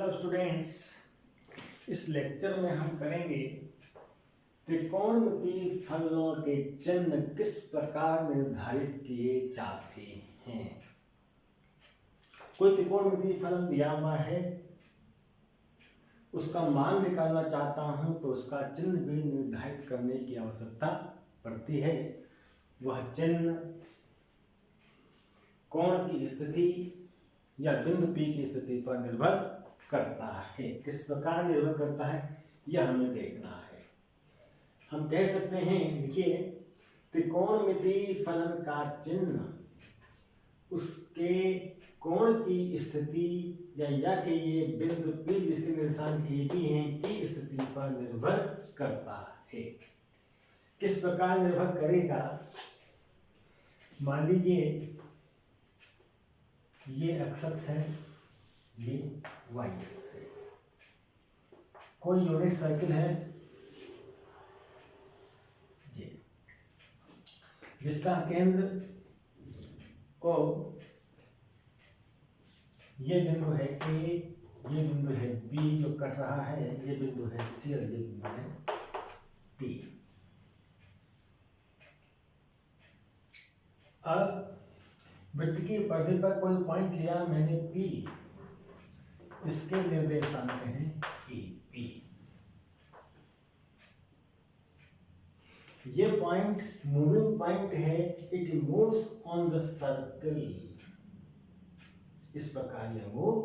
Hello students, इस lecture में हम करेंगे त्रिकोणमितीय फलनों के चिन्ह किस प्रकार निर्धारित किए जाते हैं। कोई त्रिकोणमितीय फलन दिया हुआ है, उसका मान निकालना चाहता हूं तो उसका चिन्ह भी निर्धारित करने की आवश्यकता पड़ती है। वह चिन्ह कोण की स्थिति या बिंदु P की स्थिति पर निर्भर करता है। किस प्रकार निर्भर करता है यह हमें देखना है। हम कह सकते हैं, देखिए, त्रिकोणमितीय फलन का चिन्ह उसके कोण की स्थिति या कि ये बिंदु P जिसके निर्देशांक AB हैं की स्थिति पर निर्भर करता है। किस प्रकार निर्भर करेगा? मान लीजिए ये x अक्ष है, ये y अक्ष है। कोई यूनिट सर्किल है ये, जिसका केंद्र O, ये बिंदु है A, ये बिंदु है B जो कट रहा है, ये बिंदु है C और ये बिंदु है D। अब वृत्त की परिधि पर कोई पॉइंट लिया मैंने P, इसके निर्देशांक हैं AB। ये पॉइंट मूविंग पॉइंट है, it moves on the circle. इस प्रकार यह मूव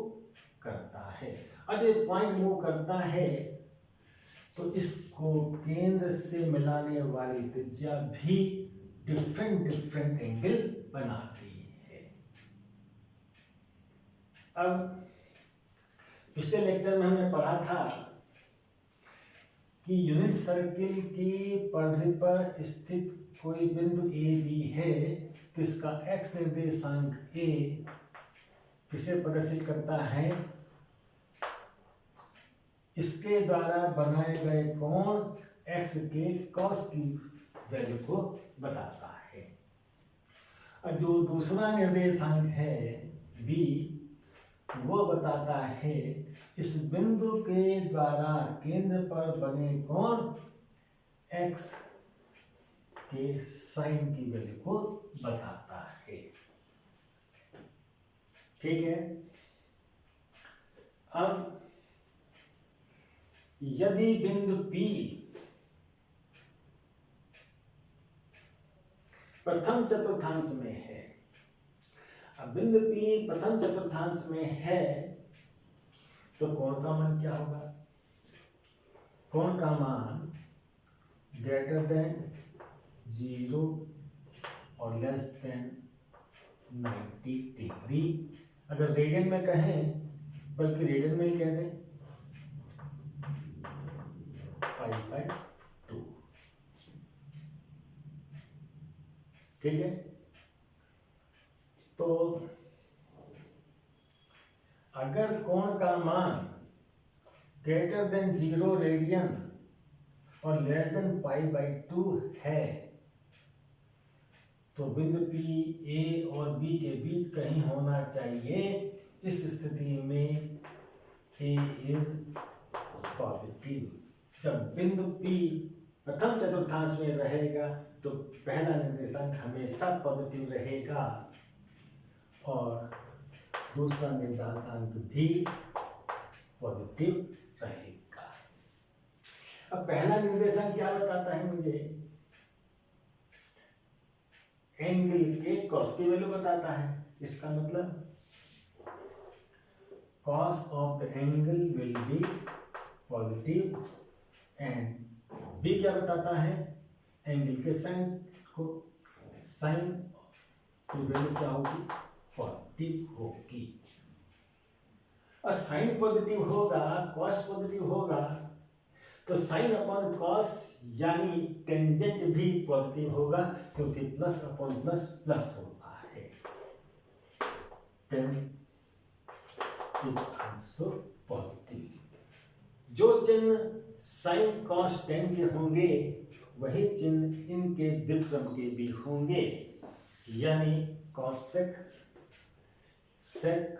करता है। अगर पॉइंट मूव करता है तो इसको केंद्र से मिलाने वाली त्रिज्या भी डिफरेंट एंगल बनाती है। अब पिछले लेक्चर में हमने पढ़ा था कि यूनिट सर्किल की परिधि पर स्थित कोई बिंदु A B है तो इसका x निर्देशांक A किसे प्रदर्शित करता है? इसके द्वारा बनाए गए कोण x के cos की वैल्यू को बताता है। और जो दूसरा निर्देशांक है B, वो बताता है इस बिंदु के द्वारा केंद्र पर बने कोण x के साइन की वैल्यू को बताता है। ठीक है। अब यदि बिंदु P प्रथम चतुर्थांश में है, अब बिंदु P प्रथम चतुर्थांश में है तो कोण का मान क्या होगा? कोण का मान ग्रेटर देन 0 और लेस देन 90 डिग्री। अगर रेडियन में कहें, बल्कि रेडियन में ही कह दें, π/2। ठीक है। तो अगर कोण का मान ग्रेटर देन 0 रेडियन और लेस देन π/2 है तो बिंदु P A और B के बीच कहीं होना चाहिए। इस स्थिति में A इज पॉजिटिव। जब बिंदु P प्रथम चतुर्थांश में रहेगा तो पहला निर्देशांक हमेशा पॉजिटिव रहेगा और दूसरा निर्देशांक भी पॉजिटिव रहेगा। अब पहला निर्देशांक क्या बताता है मुझे? एंगल के कॉस की वैल्यू बताता है। इसका मतलब cos of the angle will be positive and B क्या बताता है? एंगल के साइन की वैल्यू क्या होगी? पॉजिटिव होगी। और साइन पॉजिटिव होगा, कॉस पॉजिटिव होगा तो साइन अपॉन कॉस यानी टेंजेंट भी पॉजिटिव होगा, क्योंकि प्लस अपॉन प्लस प्लस होता है। Ten is also positive. जो चिन्ह साइन कॉस टेन के होंगे वही चिन्ह इनके व्युत्क्रम के भी होंगे, यानी कॉसेक, सेक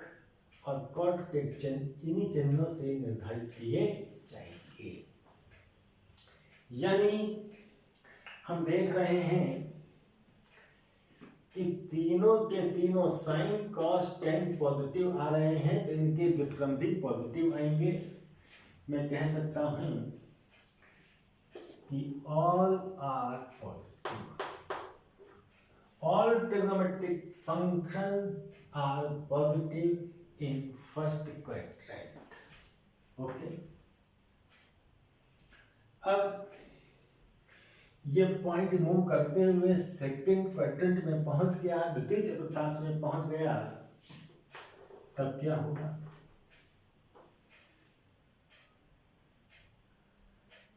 और कॉट के चिन्ह इन्हीं चिन्हों से निर्धारित किए जाएंगे। यानी हम देख रहे हैं कि तीनों के तीनों साइन कॉस टेन पॉजिटिव आ रहे हैं, तो इनके व्युत्क्रम भी पॉजिटिव आएंगे। मैं कह सकता हूं कि all are positive, all trigonometric function are positive in first quadrant. Okay, अब ये पॉइंट मूव करते हुए सेकंड क्वाड्रेंट में पहुंच गया, द्वितीय चतुर्थांश में पहुंच गया, तब क्या होगा?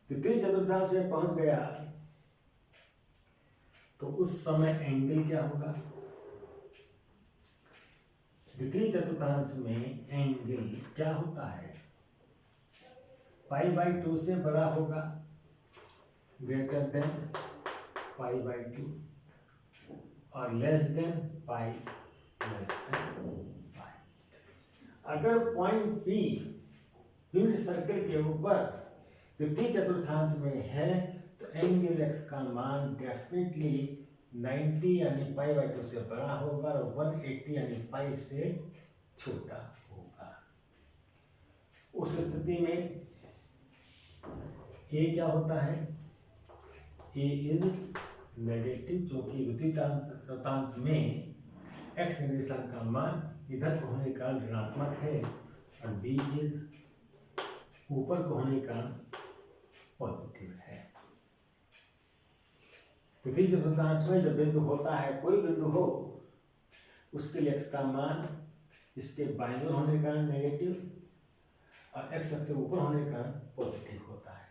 द्वितीय चतुर्थांश में पहुंच गया तो उस समय एंगल क्या होगा? द्वितीय चतुर्थांश में एंगल क्या होता है? π/2 से बड़ा होगा, ग्रेटर देन π/2 और लेस देन π लेस देन π। अगर पॉइंट P यूनिट सर्कल के ऊपर द्वितीय चतुर्थांश में है तो एंगल x का मान डेफिनेटली 90 यानी π/2 से बड़ा होगा और 180 यानी π से छोटा होगा। उस स्थिति में a क्या होता है? a इज नेगेटिव, क्योंकि द्वितीय चतुर्थांश में x निर्देशांक का मान इधर को होने का ऋणात्मक है और b इज ऊपर को होने का पॉजिटिव है। द्वितीय चतुर्थांश में जब बिंदु होता है, कोई बिंदु हो, उसके लिए x का मान इसके बाईं ओर होने का नेगेटिव और x अक्ष से ऊपर होने का पॉजिटिव होता है।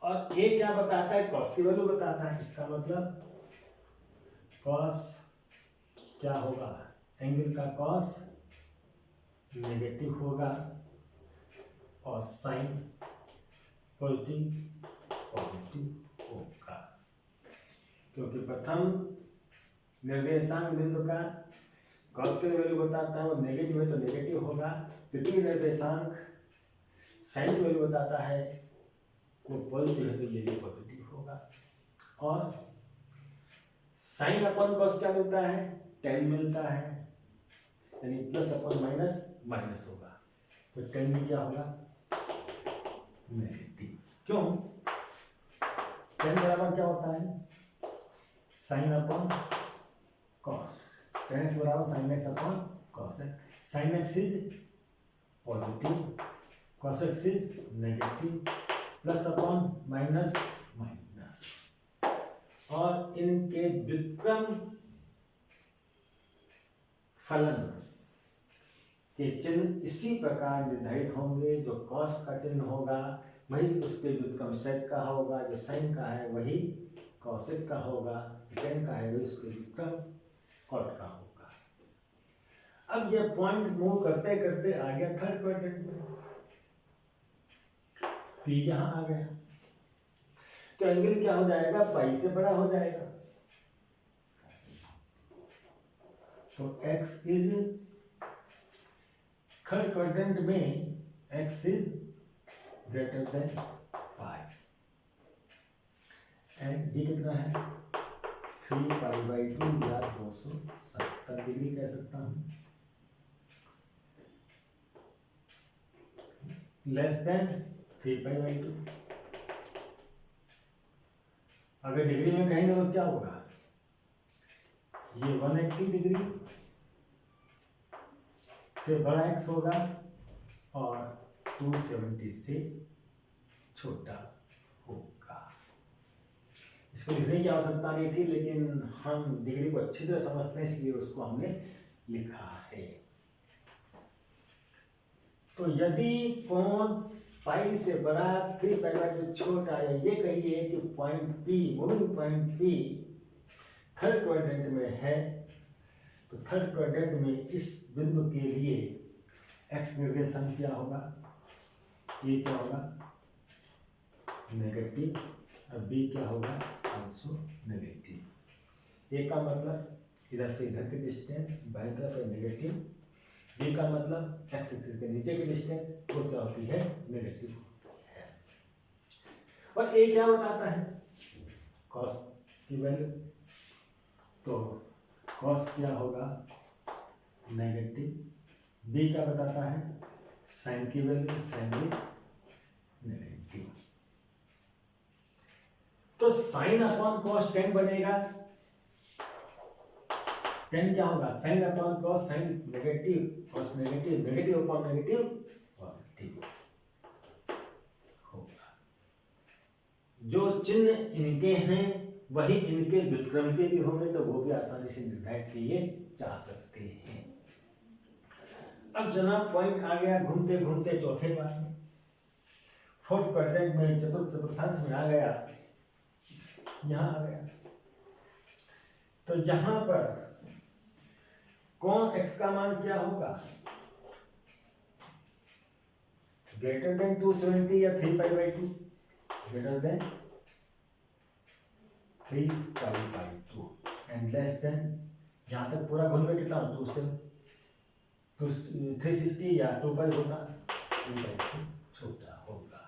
और a क्या बताता है? cos की वैल्यू बताता है। इसका मतलब cos क्या होगा? एंगल का cos नेगेटिव होगा और sin पॉजिटिव होगा, क्योंकि प्रथम निर्देशांक बिंदु का cos की वैल्यू बताता है, वो नेगेटिव है तो नेगेटिव होगा। द्वितीय निर्देशांक sin की वैल्यू बताता है, वो पॉजिटिव है तो ये भी पॉजिटिव होगा। और साइन अपॉन कॉस क्या मिलता है? tan मिलता है, यानी प्लस अपॉन माइनस माइनस होगा, तो tan में क्या होगा? नेगेटिव। क्यों? tan बराबर क्या होता है? Sign upon cos. tan x बराबर sine x upon cos x. Sine x is positive, cos x is negative, plus upon minus minus. और इनके व्युत्क्रम फलन के चिन्ह इसी प्रकार निर्धारित होंगे। जो कॉस का चिन्ह होगा वही उसके व्युत्क्रम सेक का होगा, जो साइन का है वही कॉसेक का होगा, टेन का है वही उसके व्युत्क्रम कॉट का होगा। अब ये पॉइंट मूव करते करते आ गया थर्ड क्वाड्रेंट में, P यहाँ आ गया, तो एंगल क्या हो जाएगा? पाई से बड़ा हो जाएगा। तो x इज थर्ड क्वाड्रेंट में x is greater than pi and d कितना है? 3π/2 या 270 डिग्री कह सकता हूँ, लेस देन 3π/2। अगर डिग्री में कहेंगे तो क्या होगा? ये 180 डिग्री से बड़ा x होगा और 270 से छोटा होगा। इसको लिखने की आवश्यकता नहीं थी, लेकिन हम डिग्री को अच्छी तरह समझते हैं इसलिए उसको हमने लिखा है। तो यदि कोण पाई से बड़ा 3π/2 छोटा, या ये कहिए कि point P, moving point P third quadrant में है, तो थर्ड क्वाड्रेंट में इस बिंदु के लिए x निर्देशांक क्या होगा? ये क्या होगा? नेगेटिव, और b क्या होगा? Also negative. ए का मतलब इधर से इधर की डिस्टेंस बाईं तरफ है नेगेटिव, बी का मतलब एक्स एक्सिस के नीचे की डिस्टेंस वो क्या होती है, नेगेटिव होती है। और ए क्या बताता है, कॉस की वैल्यू, तो कॉस क्या होगा, नेगेटिव। बी क्या बताता है, साइन की वैल्यू, साइन भी नेगेटिव। तो साइन अपॉन कॉस टेन बनेगा, टेन क्या होगा, sine upon cos, sine negative, cos negative, negative upon negative positive होगा। जो चिन्ह इनके हैं वही इनके व्युत्क्रम के भी होंगे, तो वो भी आसानी से निर्धारित किए जा सकते हैं। अब जनाब पॉइंट आ गया घूमते घूमते चौथे बार में, फोर्थ क्वाड्रेंट में, चतुर्थांश में आ गया, यहां आ गया। तो यहां पर कौन x का मान क्या होगा, ग्रेटर देन 270 या 3π/2, greater than 3π/2 and less than, यहां तक पूरा घूम में कितना, 360 या 2π होगा, 2π से छोटा होगा।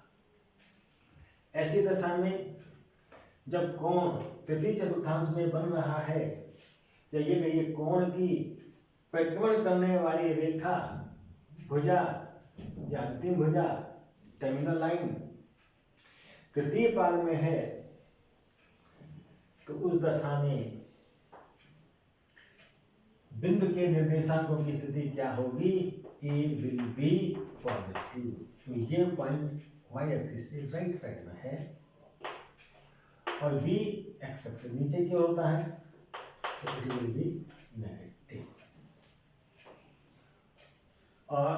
ऐसी दशा में जब कोण तृतीय चतुर्थांश में बन रहा है, तो ये कहिए कोण की परिक्रमण करने वाली रेखा, भुजा या अंतिम भुजा, टर्मिनल लाइन तृतीय पाद में है, तो उस दशा में बिंदु के निर्देशांकों की स्थिति क्या होगी, ए विल बी पॉजिटिव। तो ये पॉइंट वाई एक्सिस से राइट साइड में है और बी एक्स एक्सिस से नीचे की ओर होता है, तो इट विल बी नेगेटिव। और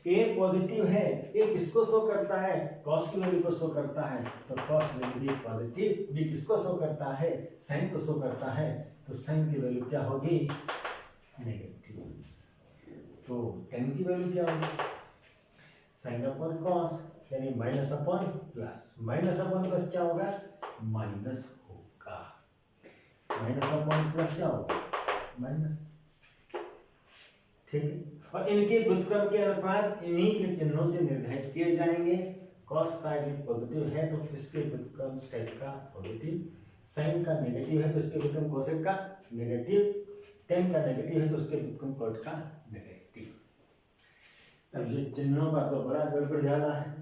ए पॉजिटिव है, ए किसको शो करता है, कॉस की वैल्यू को शो करता है, तो cos will be positive. B किसको शो करता है, साइन को शो करता है, तो साइन की वैल्यू क्या होगी, नेगेटिव। तो टेन की वैल्यू क्या होगी, साइन अपॉन कॉस यानी minus upon plus, minus upon plus क्या होगा, माइनस होगा, माइनस अपॉन प्लस क्या होगा, माइनस, ठीक है। और इनके व्युत्क्रम के अनुपात इन्हीं के चिन्हों से निर्धारित किए जाएंगे। कॉस का यदि पॉजिटिव है तो इसके व्युत्क्रम सेक का पॉजिटिव, साइन का नेगेटिव है तो इसके व्युत्क्रम कोसेक का नेगेटिव, टेन का नेगेटिव है तो उसके व्युत्क्रम कॉट का नेगेटिव। अब ये चिन्हों का तो बड़ा गड़बड़ झाला है,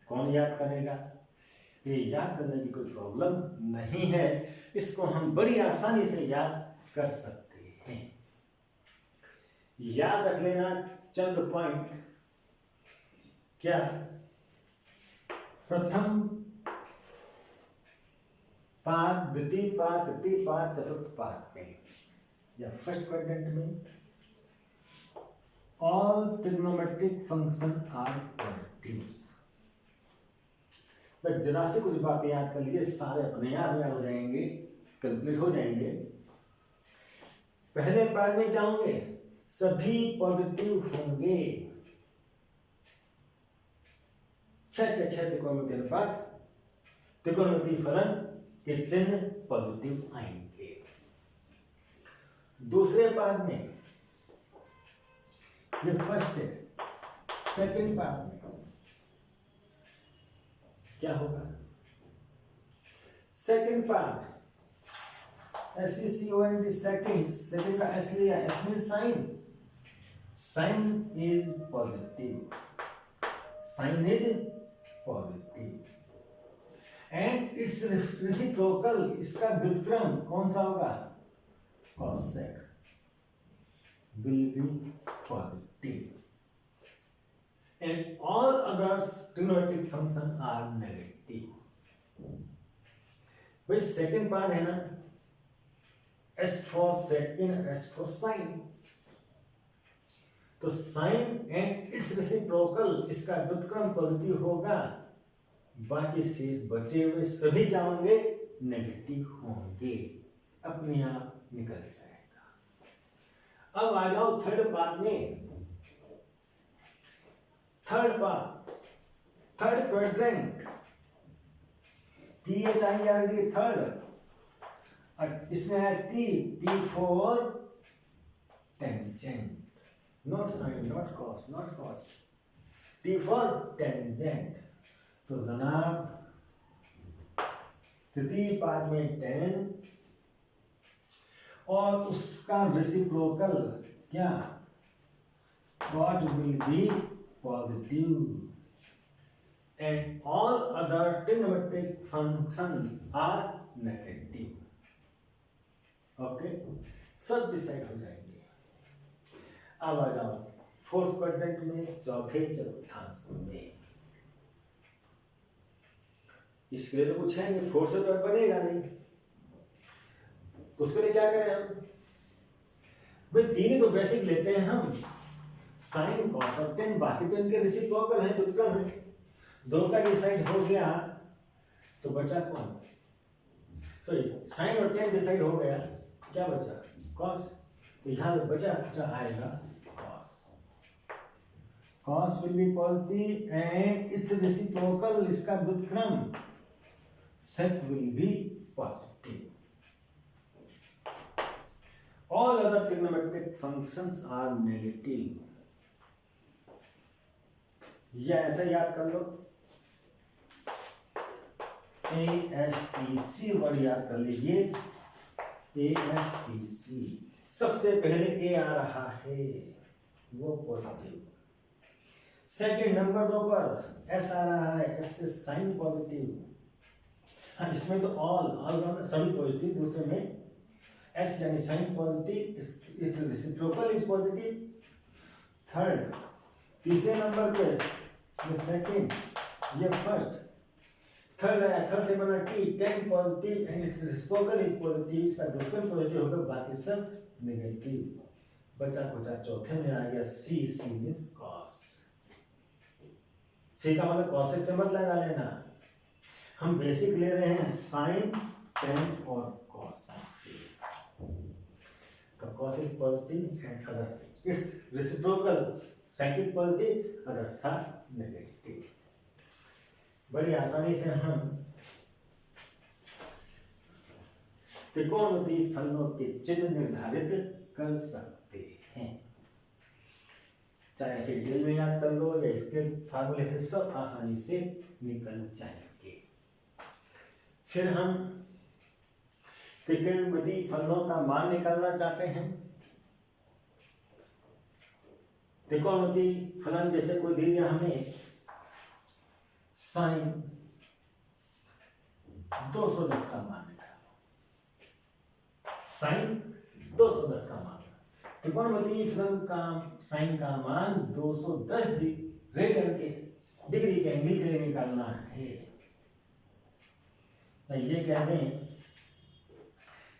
कौन याद करेगा, ये याद करने की कोई प्रॉब्लम नहीं है, इसको हम बड़ी आसानी से याद कर सकते हैं। याद रख लेना चंद पॉइंट, क्या, प्रथम पाद, द्वितीय पाद, तृतीय पाद, चतुर्थ पाद में या फर्स्ट क्वाड्रेंट में all trigonometric function are positives. बस जरा से कुछ बातें याद कर लीजिए, सारे अपने आप याद हो जाएंगे, कंप्लीट हो जाएंगे। पहले पाद में क्या होंगे, सभी पॉजिटिव होंगे, छह के छह त्रिकोणमितीय अनुपात, त्रिकोणमितीय फलन के चिन्ह पॉजिटिव आएंगे। दूसरे पाद में, ये फर्स्ट है, सेकंड पाद में क्या होगा, सेकंड पाद SECOND, सेकंड, सेकंड का एस लिया, S mean sine, sine is positive, sine is positive and its reciprocal, इसका व्युत्क्रम कौन सा होगा, cosec will be positive and all others trigonometric function are negative. भाई सेकंड पार्ट है ना, S for second, S for sin, तो sine and its reciprocal, इसका व्युत्क्रम पॉजिटिव होगा, बाकी शेष बचे हुए सभी क्या होंगे, नेगेटिव होंगे, अपने आप निकल जाएगा। अब आ जाओ थर्ड पार्ट में, third part, third quadrant, THIRD third, इसमें है T, T4 tangent, not sine, not cos, not cos. T for tangent. तो जनाब तृतीय पाद में टेन और उसका रेसिप्रोकल क्या, cot will be positive and all other trigonometric functions are negative. Okay, सब डिसाइड हो जाएंगे। अब आ जाओ फोर्थ क्वाड्रेंट में, चौथे चतुर्थांश में। इसके लिए तो कुछ है नहीं, फोर्थ से तो बनेगा नहीं, तो उसके लिए क्या करें हम भाई, तीन ही तो बेसिक लेते हैं हम, साइन कॉस और टेन, बाकी तो इनके रेसिप्रोकल है, व्युत्क्रम है। दो का डिसाइड हो गया तो बचा कौन, सॉरी साइन और टेन डिसाइड हो गया, क्या बचा कॉस। तो यहाँ पे बचा आएगा cos. Cos will be positive and its reciprocal, इसका व्युत्क्रम sec will be positive. All other trigonometric functions are negative. या ऐसा याद कर लो, ASTC वर्ड याद कर लीजिए, ASTC। सबसे पहले ए आ रहा है वो पॉजिटिव, सेकेंड नंबर 2 पर एस आ रहा है, एस से साइन पॉजिटिव। हाँ, इसमें तो ऑल सभी पॉजिटिव, दूसरे में एस यानी साइन पॉजिटिव, इस रेसिप्रोकल इज पॉजिटिव। थर्ड, तीसरे नंबर पे ये सेकेंड, ये फर्स्ट। थर्ड से बना T, ten positive and its reciprocal is positive, इसका व्युत्क्रम पॉजिटिव होगा, बाकी सब नेगेटिव। बचा कुचा चौथे में आ गया सी, सी मींस कॉस। सी का मतलब कॉसेक से मत लगा लेना, हम बेसिक ले रहे हैं साइन, टेन और कॉस से। तो cosec positive and other its reciprocal sine positive, other sine negative. बड़ी आसानी से हम त्रिकोणमितीय फलनों के चिन्ह निर्धारित कर सकते हैं, चाहे ऐसे डिटेल में याद कर लो या इसके फार्मूले से सब आसानी से निकल जाएंगे। फिर हम त्रिकोणमितीय फलनों का मान निकालना चाहते हैं। त्रिकोणमितीय फलन जैसे कोई दे दिया हमें साइन 210 का मान निकालो, साइन 210 का मान। त्रिकोणमितीय फलन का साइन का मान 210 डिग्री के एंगल से निकालना है। ये कह दें,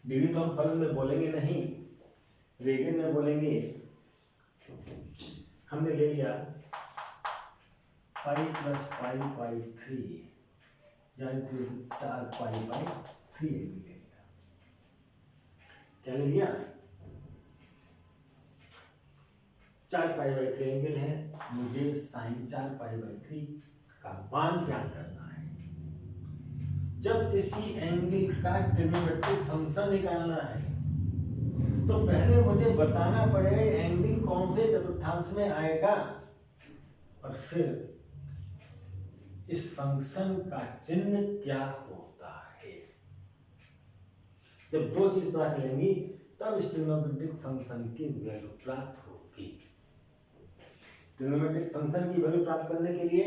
डिग्री तो हम फलन में बोलेंगे नहीं, रेडियन में बोलेंगे। हमने ले लिया पाई प्लस पाई बाई 3, यानी 4 पाई बाई 3 ले लिया। क्या ले लिया, 4 पाई बाई 3 एंगल है, मुझे साइन 4 पाई बाई 3 का मान ज्ञात करना है। जब किसी एंगल का ट्रिग्नोमेट्रिक फंक्शन निकालना है तो पहले मुझे बताना पड़ेगा एंगल कौन से चतुर्थांश में आएगा, और फिर इस फंक्शन का चिन्ह क्या होता है। जब दो चीज पता चलेंगी तब इस ट्रिग्नोमेट्रिक फंक्शन की वैल्यू प्राप्त होगी। ट्रिग्नोमेट्रिक फंक्शन की वैल्यू प्राप्त करने के लिए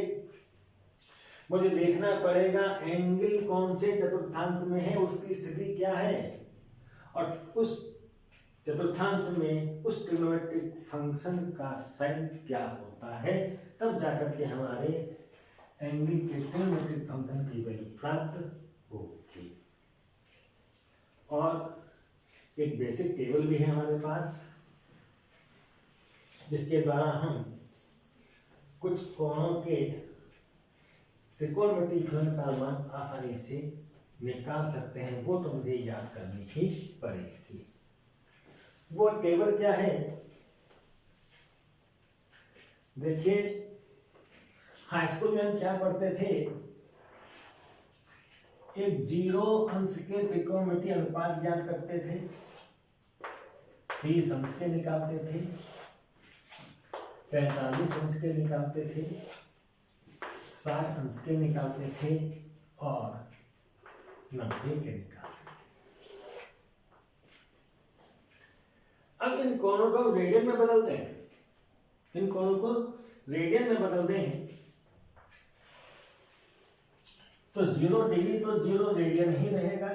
मुझे देखना पड़ेगा एंगल कौन से चतुर्थांश में है, उसकी स्थिति क्या है, और उस चतुर्थांश में उस ट्रिग्नोमेट्रिक फंक्शन का साइन क्या होता है, तब जाकर के हमारे एंगल के ट्रिग्नोमेट्रिक फंक्शन की वैल्यू प्राप्त होगी। और एक बेसिक टेबल भी है हमारे पास, जिसके द्वारा हम कुछ कोणों के त्रिकोणमितीय फलन का मान आसानी से निकाल सकते हैं। वो तो मुझे याद करनी ही पड़ेगी। वो टेबल क्या है, देखिए हाई स्कूल में हम क्या पढ़ते थे, एक 0 अंश के त्रिकोणमितीय अनुपात ज्ञात करते थे, 30 अंश के निकालते थे, 45 अंश के निकालते थे, 60 अंश के निकालते थे और 90 के निकालते थे। अब इन कोणों को रेडियन में बदलते हैं, इन कोणों को रेडियन में बदलते हैं तो 0 डिग्री तो 0 रेडियन ही रहेगा।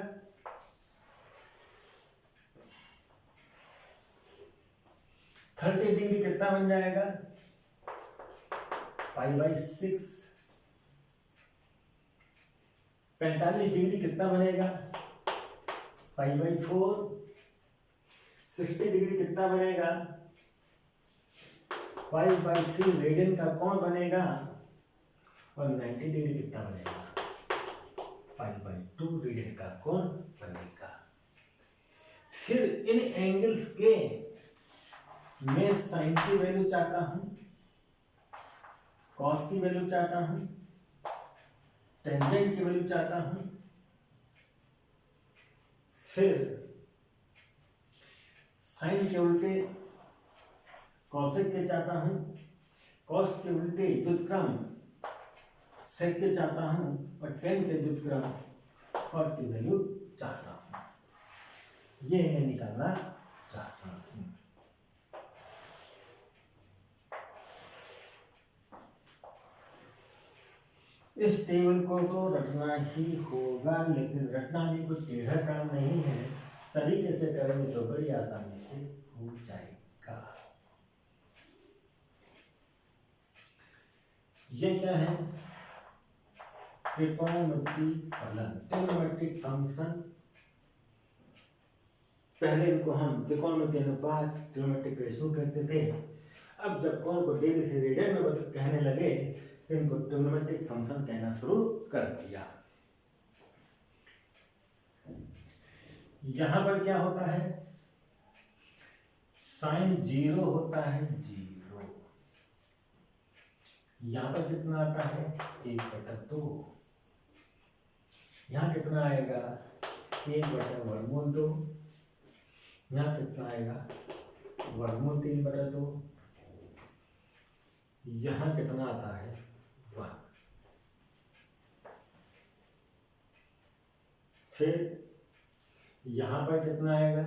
थर्टी डिग्री कितना बन जाएगा? π/6। 45 डिग्री कितना बनेगा? π/4। 60 डिग्री कितना बनेगा? π/3 रेडियन का कोण बनेगा। और 90 डिग्री कितना बनेगा? π/2 रेडियन का कोण बनेगा। फिर इन एंगल्स के मैं साइन की वैल्यू चाहता हूं, कॉस की वैल्यू चाहता हूं, टेंजेंट की वैल्यू चाहता हूं, फिर साइन के उल्टे कॉसेक के चाहता हूं, कॉस के उल्टे व्युत्क्रम सेक के चाहता हूं और टेन के व्युत्क्रम कॉट की वैल्यू चाहता हूं। ये मैं निकालना चाहता हूं। इस टेबल को तो रटना ही होगा, लेकिन रटना भी कुछ टेढ़ा काम नहीं है, तरीके से करेंगे तो बड़ी आसानी से हो जाएगा। ये क्या है? त्रिकोणमितीय फलन, ट्रिग्नोमेट्रिक फंक्शन। पहले इनको हम त्रिकोणमितीय अनुपात, ट्रिग्नोमेट्रिक रेशियो कहते थे। अब जब कोण को डिग्री से रेडियन में कहने लगे तो इनको ट्रिग्नोमेट्रिक फंक्शन कहना शुरू कर दिया। यहां पर क्या होता है? साइन 0 होता है, 0। यहां पर कितना आता है? 1/2। यहां कितना आएगा? 1/√2। यहां कितना आएगा? √3/2। यहां कितना आता है? 1। फिर यहां पर कितना आएगा?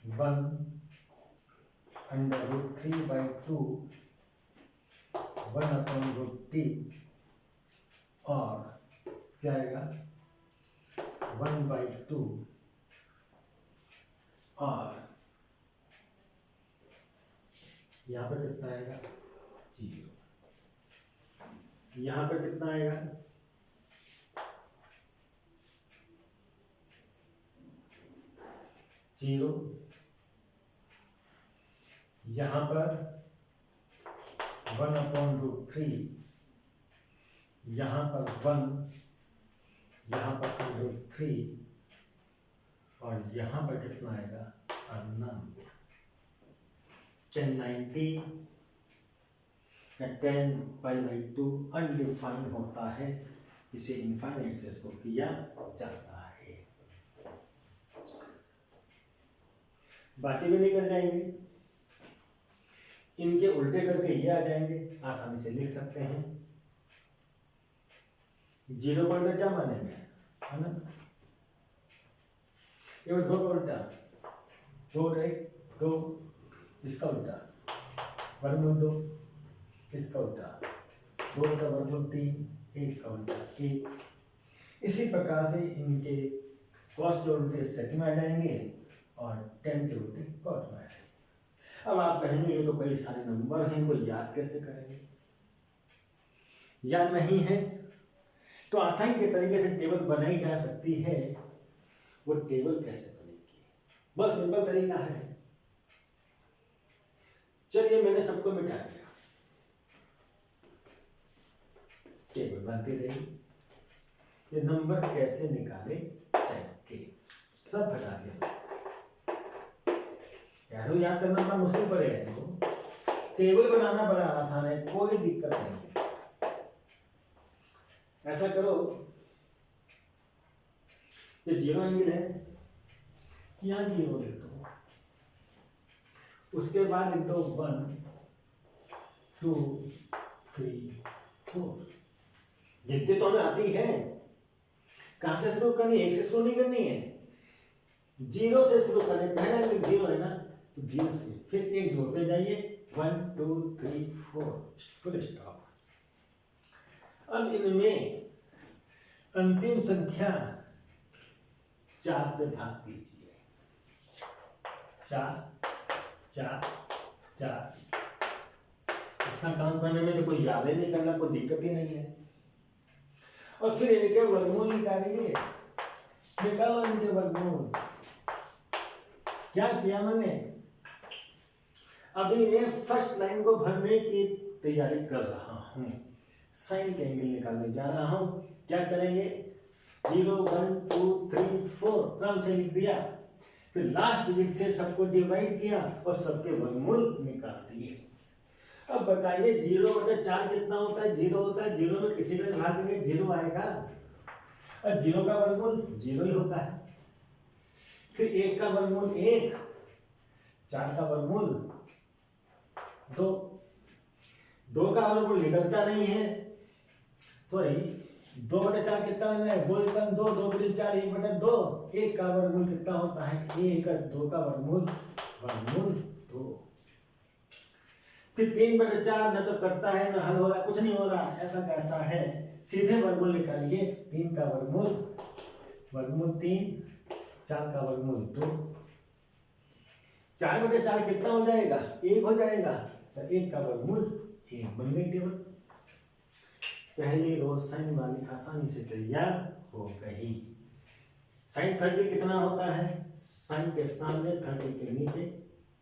1/√3/2, 1/√3 और क्या आएगा? 1/2 और यहाँ पर कितना आएगा? 0। यहाँ पर कितना आएगा? 0। यहाँ पर 1/√3, यहाँ पर 1, यहाँ पर √3 और यहाँ पर कितना आएगा? अनंत। 1090 या 10π/2 अनडिफाइंड होता है, इसे इनफाइनाइट से शो किया जाता है। बाकी भी निकल जाएंगे, इनके उल्टे करके ये आ जाएंगे, आसानी से लिख सकते हैं। 0 का उल्टा क्या मानेंगे? अनंत। ये 2 का उल्टा 2, इसका उल्टा √2, इसका उल्टा 2/√3, 1 का उल्टा 1। इसी प्रकार से इनके कॉस के उल्टे सेक में आ जाएंगे और 10 के उल्टे कॉट में आ जाएंगे। अब आप कहेंगे ये तो कई सारे नंबर हैं, इनको याद कैसे करेंगे? याद नहीं है तो आसानी के तरीके से टेबल बनाई जा सकती है। वो टेबल कैसे बनेगी? बहुत सिंपल तरीका है। चलिए मैंने सबको मिटा दिया, टेबल बनती रही। ये नंबर कैसे निकाले जाएंगे सब बता दिया। यार याद करना बड़ा मुश्किल पड़ेगा इनको, टेबल बनाना बड़ा आसान है, कोई दिक्कत नहीं है। ऐसा करो, ये 0 एंगल है, यहाँ 0 लिख दो उसके बाद लिख दो 1 2 3 4। जितने तो हमें आती है। कहाँ से शुरू करनी है? 1 से शुरू नहीं करनी है, 0 से शुरू करनी। पहला अंक 0 है ना, तो 0 से फिर एक जोड़ते जाइए 1 2 3 4 फुल स्टॉप। अब इनमें अंतिम संख्या 4 से भाग दीजिए। 4 4 4। इतना काम करने में तो कोई याद ही नहीं करना, कोई दिक्कत ही नहीं है। और फिर इनके वर्गमूल निकालिए। निकालो इनके वर्गमूल। क्या किया मैंने? अभी मैं फर्स्ट लाइन को भरने की तैयारी कर रहा हूँ। साइन के एंगल निकालने जा रहा हूँ। क्या करेंगे? 0 1 2 3 4 क्रम से लिख दिया। फिर लास्ट डिजिट से सबको डिवाइड किया और सबके वर्गमूल निकाल दिए। अब बताइए 0/4 कितना होता है? 0 होता है। 0 में किसी में भाग देंगे 0 आएगा, और 0 का वर्गमूल 0 ही होता है। फिर 1 का वर्गमूल 1, 4 का वर्गमूल 2। 2 का वर्गमूल निकलता नहीं है, सॉरी 2/4 कितना है? 2 × 2 2 × 4 1/2। 1 का वर्गमूल कितना होता है? 1। 2 का वर्गमूल 2। फिर 3/4 न तो कटता है न हल हो रहा है, कुछ नहीं हो रहा, ऐसा कैसा है? सीधे वर्गमूल निकालिए। 3 का वर्गमूल 3, 4 का वर्गमूल 2। 4/4 कितना हो जाएगा? 1 हो जाएगा। तो 1 का वर्गमूल 1 बन गई टेबल। पहली रो साइन वाली आसानी से तैयार हो गई। साइन 30 कितना होता है? साइन के सामने 30 के नीचे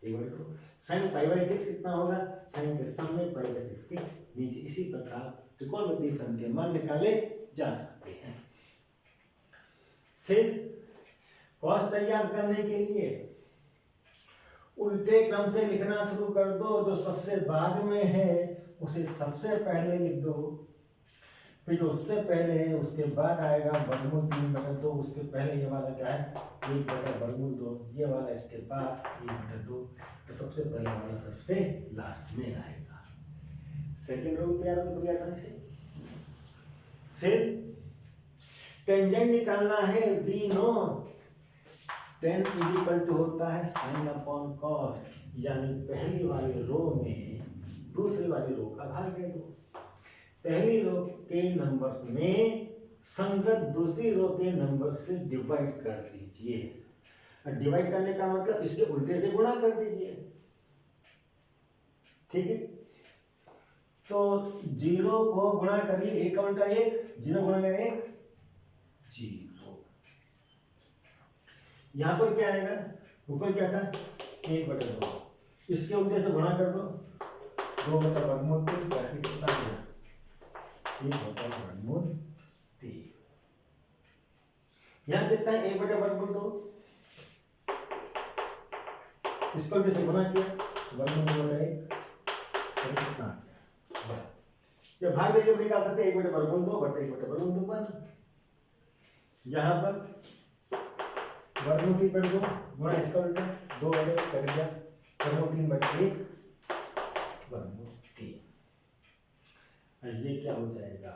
इक्वल टू साइन π/6 कितना होगा? साइन के सामने π/6 के नीचे। इसी प्रकार त्रिकोणमितीय फलन के मान निकाले जा सकते हैं। फिर कॉस तैयार करने के लिए उल्टे क्रम से लिखना शुरू कर दो। जो सबसे बाद में है उसे सबसे पहले लिख दो, फिर जो उससे पहले है उसके बाद आएगा वर्गमूल 3/2। उसके पहले ये वाला क्या है? 1/2। ये वाला इसके बाद 1/2। तो सबसे पहले वाला सबसे लास्ट में आएगा। सेकेंड रो तैयार हो गई आसानी से। फिर टेंजेंट निकालना है। वी नो tan = होता है sin/cos, यानी पहली वाली रो में दूसरी वाली रो का भाग दे दो। पहली रो के नंबर्स में संगत दूसरी रो के नंबर से डिवाइड कर दीजिए। डिवाइड करने का मतलब इसके उल्टे से गुणा कर दीजिए, ठीक है। तो 0 को गुणा करिए, 1 का उल्टा 1, 0 गुणा 1 0। यहां पर क्या आएगा? ऊपर क्या था? 1/2। इसके उल्टे से गुणा कर दो, 2/√3 कितना आ गया? 1/√3। यहाँ कितना है? 1/√2। इसको भी गुणा किया, 1/1 कितना? जब भाग दे जब निकाल सकते 1/√2 बटे 1/√2 1। यहाँ पर वर्गमूल 3/2 गुणा इसका उल्टा 2/1 कर दिया, 3/1 वर्गमूल 3। ये क्या हो जाएगा?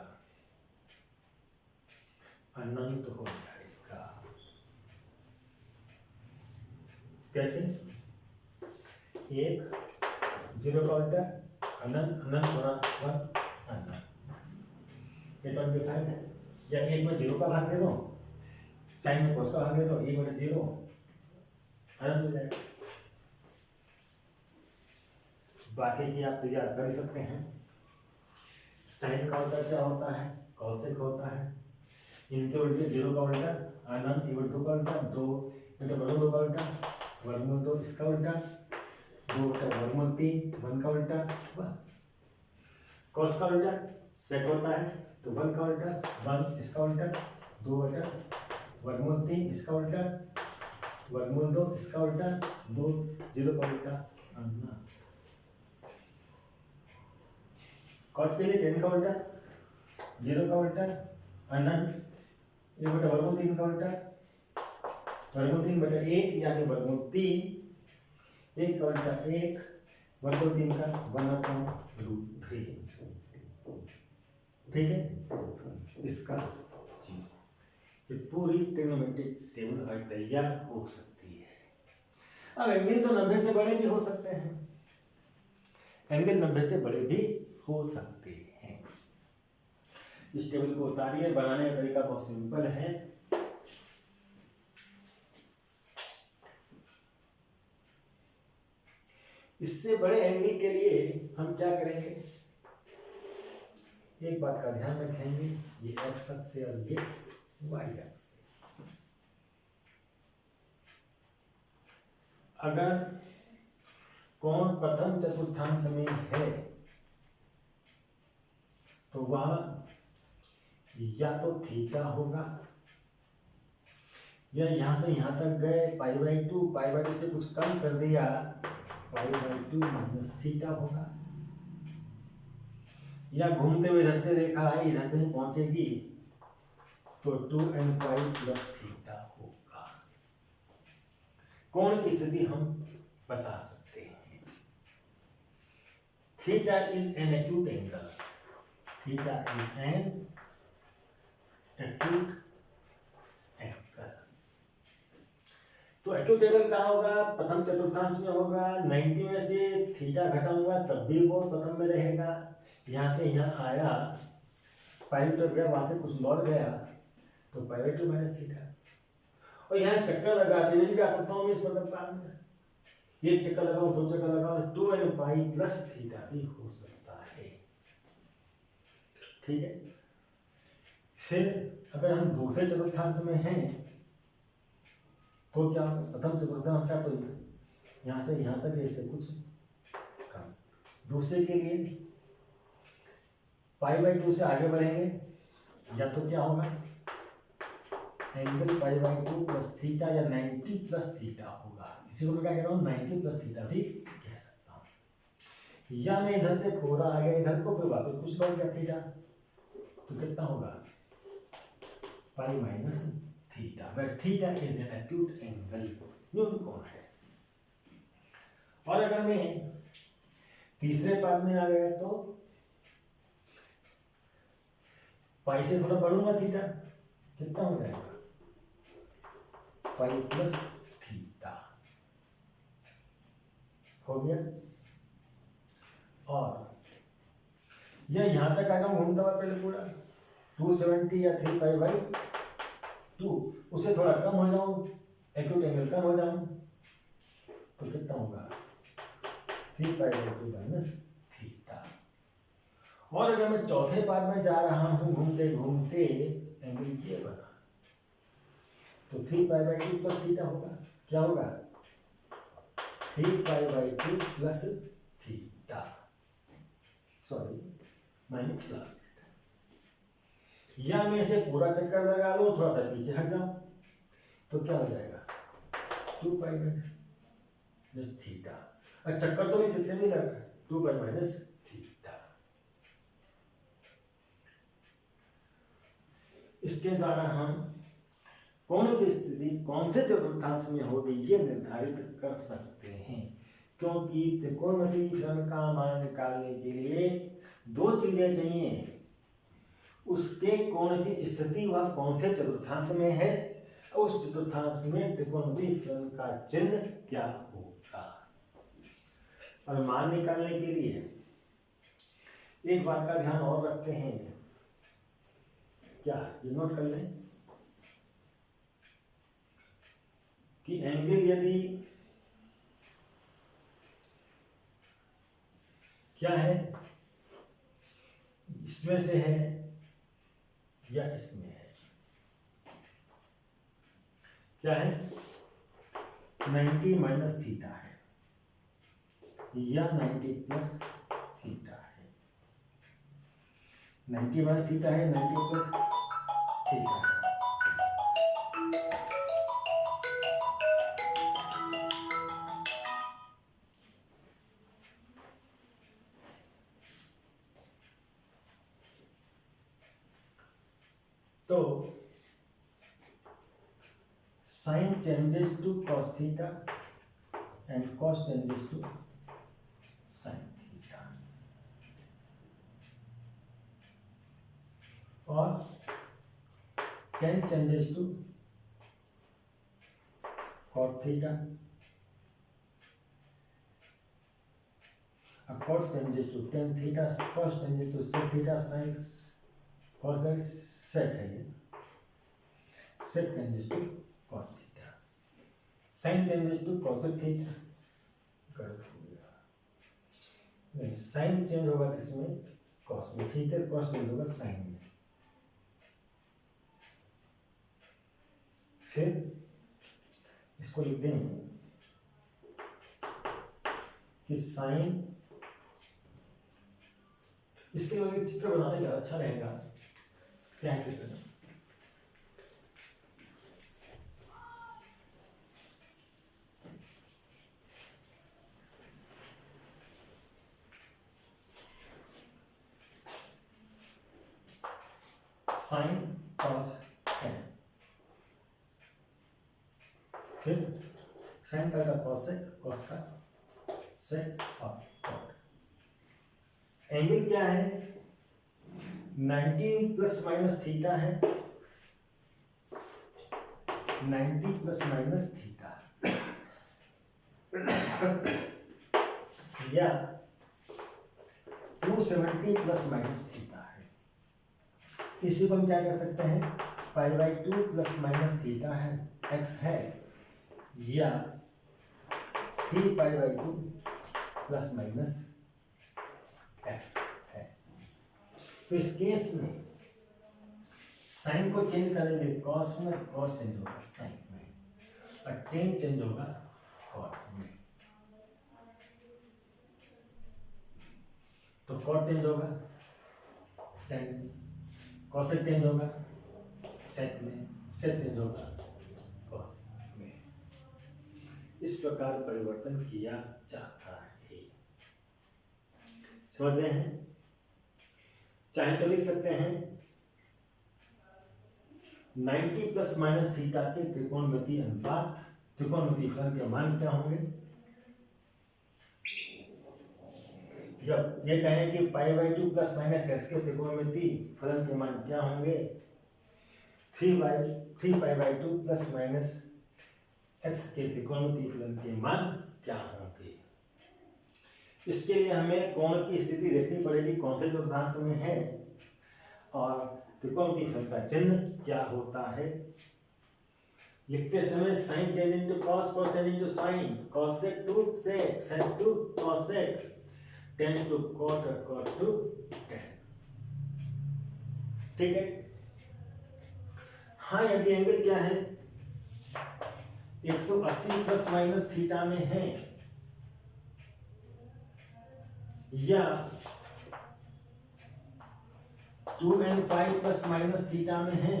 अनंत हो जाएगा। कैसे? 1 0 का उल्टा अनंत, अनंत गुणा 1 अनंत। ये तो अनडिफाइंड है। या 1 में 0 का भाग दे दो, साइन में cos का भाग दे दो, 1/0 अनंत हो जाएगा। बाकी की आप तैयार कर ही सकते हैं। साइन का उल्टा क्या होता है? कॉसेक होता है। इनके उल्टे 0 का उल्टा अनंत, 2 का उल्टा 2, 2 का उल्टा वर्गमूल 2, इसका उल्टा 2/√3, 1 का उल्टा 1। कॉस का उल्टा सेक होता है, तो 1 का उल्टा 1, इसका उल्टा 2/√3, इसका उल्टा वर्गमूल 2, इसका उल्टा 2, 0 का उल्टा अनंत। कॉट के लिए 10 का उल्टा 0 का उल्टा अनंत, 1/√3 का उल्टा वर्गमूल 3/1 यानी वर्गमूल 3, 1 का उल्टा 1, 1/3 का 1/√3, ठीक है। इसका जी ये पूरी ट्रिग्नोमेट्रिक टेबल तैयार हो सकती है। अब एंगल तो 90 से बड़े भी हो सकते हैं, एंगल 90 से बड़े भी हो सकते हैं। इस टेबल को उतारिए, बनाने का तरीका बहुत सिंपल है। इससे बड़े एंगल के लिए हम क्या करेंगे, एक बात का ध्यान रखेंगे, ये एक्स अक्ष से और ये वाई अक्ष से। अगर कोण प्रथम चतुर्थांश में है तो वह या तो थीटा होगा, या यहां से यहां तक गए पाई/2 से कुछ कम कर दिया, पाई/2 माइनस थीटा होगा, या घूमते हुए इधर से रेखा आई इधर कहीं पहुंचेगी तो 2n प्लस थीटा होगा। कोण की स्थिति हम बता सकते हैं। Theta is an acute angle, theta is an acute angle. तो एक्यूट एंगल कहाँ होगा, प्रथम चतुर्थांश में होगा। 90 में से थीटा घटाऊंगा तब भी वो प्रथम में रहेगा। यहाँ से यहाँ आया, पाई तक गया, वहां से कुछ लौट गया तो पाई/2 माइनस थीटा। और यहाँ चक्कर लगाते हुए जा सकता हूँ मैं इस मतलब बाद में, एक चक्कर लगाओ, 2 चक्कर लगाओ, 2n प्लस थीटा भी हो सकता है, ठीक है। फिर अगर हम दूसरे चतुर्थांश में हैं तो क्या, प्रथम चतुर्थांश का तो यहाँ से यहाँ तक, इससे कुछ कम। दूसरे के लिए पाई/2 से आगे बढ़ेंगे, या तो क्या होगा, एंगल पाई/2 प्लस थीटा या 90 प्लस थीटा होगा। इसी को मैं क्या कह रहा हूँ, 90 प्लस थीटा भी कह सकता हूँ। या मैं इधर से पूरा आ गया इधर को, फिर वापस कुछ लौट गया थीटा, तो कितना होगा, pi minus theta. But theta is an acute angle, न्यून कोण है। और अगर मैं तीसरे पाद में आ गया तो पाई से थोड़ा बढ़ूंगा थीटा, कितना हो जाएगा, पाई प्लस थीटा हो गया। और यह यहां तक आ जाऊं घूमता हुआ पहले पूरा 270 या 3π/2, उससे थोड़ा कम हो जाऊं, एक्यूट एंगल कम हो जाऊं तो कितना होगा, 3π/2 माइनस थीटा। और अगर मैं चौथे पाद में जा रहा हूं घूमते घूमते, एंगल ये बना तो 3π/2 प्लस थीटा होगा। क्या होगा, 3π/2 plus theta, sorry minus plus. या मैं इसे पूरा चक्कर लगा लूं, थोड़ा सा पीछे हट जाऊं तो क्या हो जाएगा, 2π माइनस थीटा। और चक्कर तो नहीं कितने भी लगा, 2π माइनस थीटा। इसके द्वारा हम कोण की स्थिति कौन से चतुर्थांश में होगी ये निर्धारित कर सकते हैं, क्योंकि त्रिकोणमितीय फलन का मान निकालने के लिए 2 चीजें चाहिए, उसके कोण की स्थिति वह कौन से चतुर्थांश में है, और उस चतुर्थांश में त्रिकोणमितीय फलन का चिन्ह क्या होगा। और मान निकालने के लिए एक बात का ध्यान और रखते हैं, क्या ये नोट कर लें कि एंगल यदि क्या है, इसमें से है या इसमें है, क्या है, 90 माइनस थीटा है या 90 प्लस थीटा है, 90 माइनस थीटा है, 90 प्लस थीटा है। तो sine changes to cos theta and cos changes to sin theta, और tan changes to cot theta, cos changes to tan theta, cos changes to sec theta, sin cos का sec है ये, sec changes to cos theta, sin changes to cosec theta, गलत हो गया, नहीं sin change होगा किसमें, cos में, ठीक है, cos चेंज होगा sin में, फिर इसको लिख देंगे कि sin, इसके लिए चित्र बनाने का अच्छा रहेगा, क्या है चित्र, sin cos tan, फिर sin का cosec, cos का sec और cot। एंगल क्या है, 90 प्लस माइनस थीटा है, 90 प्लस माइनस थीटा या 270 प्लस माइनस थीटा है। इसी को हम क्या कह सकते हैं, π/2 प्लस माइनस थीटा है, x है, या 3π/2 प्लस माइनस x है। तो इस केस में साइन को चेंज करेंगे कॉस में, कॉस चेंज होगा साइन में, और टेन चेंज होगा कॉट में। तो कॉट चेंज होगा टेन में, कॉसेक चेंज होगा सेक में, सेक चेंज होगा कॉस में। इस प्रकार परिवर्तन किया जाता है, समझ रहे हैं। चाहे तो लिख सकते हैं 90 प्लस माइनस थीटा के त्रिकोणमितीय अनुपात, त्रिकोणमितीय फलन के मान क्या होंगे। जब ये कहें कि π/2 प्लस माइनस एक्स के त्रिकोणमितीय फलन के मान क्या होंगे, 3π/2 प्लस माइनस एक्स के त्रिकोणमितीय फलन के मान क्या होंगे। इसके लिए हमें कोण की स्थिति देखनी पड़ेगी, कौन से चतुर्थांश में है, और त्रिकोणमितीय फलन का चिन्ह क्या होता है। लिखते समय sin tan into cos, cos tan into sin, cosec to sec, sec to cosec, tan to cot और cot to tan, ठीक है। हाँ, यदि एंगल क्या है 180 प्लस माइनस थीटा में है, या 2nπ प्लस माइनस थीटा में है,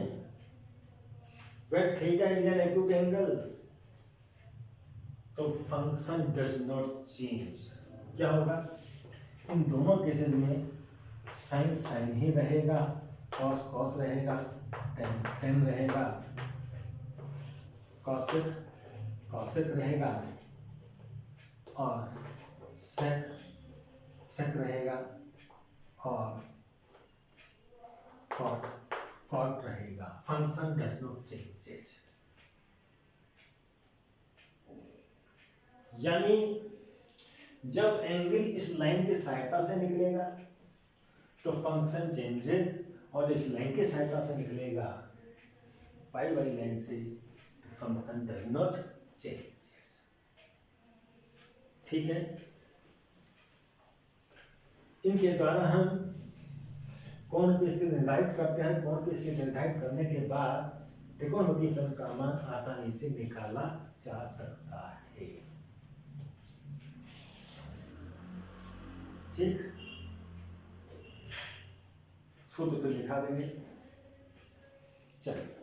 where theta is an acute angle, तो फंक्शन does not change। क्या होगा, इन दोनों केसेस में साइन साइन ही रहेगा, कॉस कॉस रहेगा, टेन टेन रहेगा, कॉसेक कॉसेक रहेगा, और सेक सेक रहेगा, और कॉट कॉट रहेगा। Function does not changes. यानी जब एंगल इस लाइन की सहायता से निकलेगा तो फंक्शन चेंजेस, और इस लाइन की सहायता से निकलेगा पाई वाली लाइन से, तो फंक्शन डज नॉट चेंजेस, ठीक है। इनके द्वारा हम कोण की स्थिति निर्धारित करते हैं। कोण की स्थिति निर्धारित करने के बाद त्रिकोणमितीय फलन का मान आसानी से निकाला जा सकता है, ठीक। सूत्र तो लिखा देंगे, चलिए।